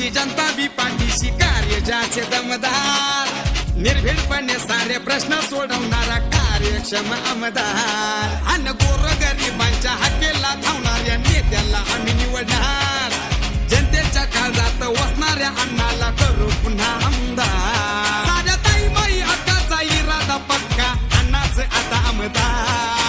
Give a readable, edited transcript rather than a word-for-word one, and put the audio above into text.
आमची जनता बी पाठीशी कार्य ज्याचे दमदार निर्भीडपणे सारे प्रश्न सोडवणारा कार्यक्षम आमदार अन गोरगरिबांच्या हक्केला धावणाऱ्या नेत्याला आम्ही निवडणार जनतेच्या काळजात वसणाऱ्या अण्णाला करू पुन्हा आमदार साऱ्या ताई बाई अक्काचा इरादा पक्का अण्णाच आता आमदार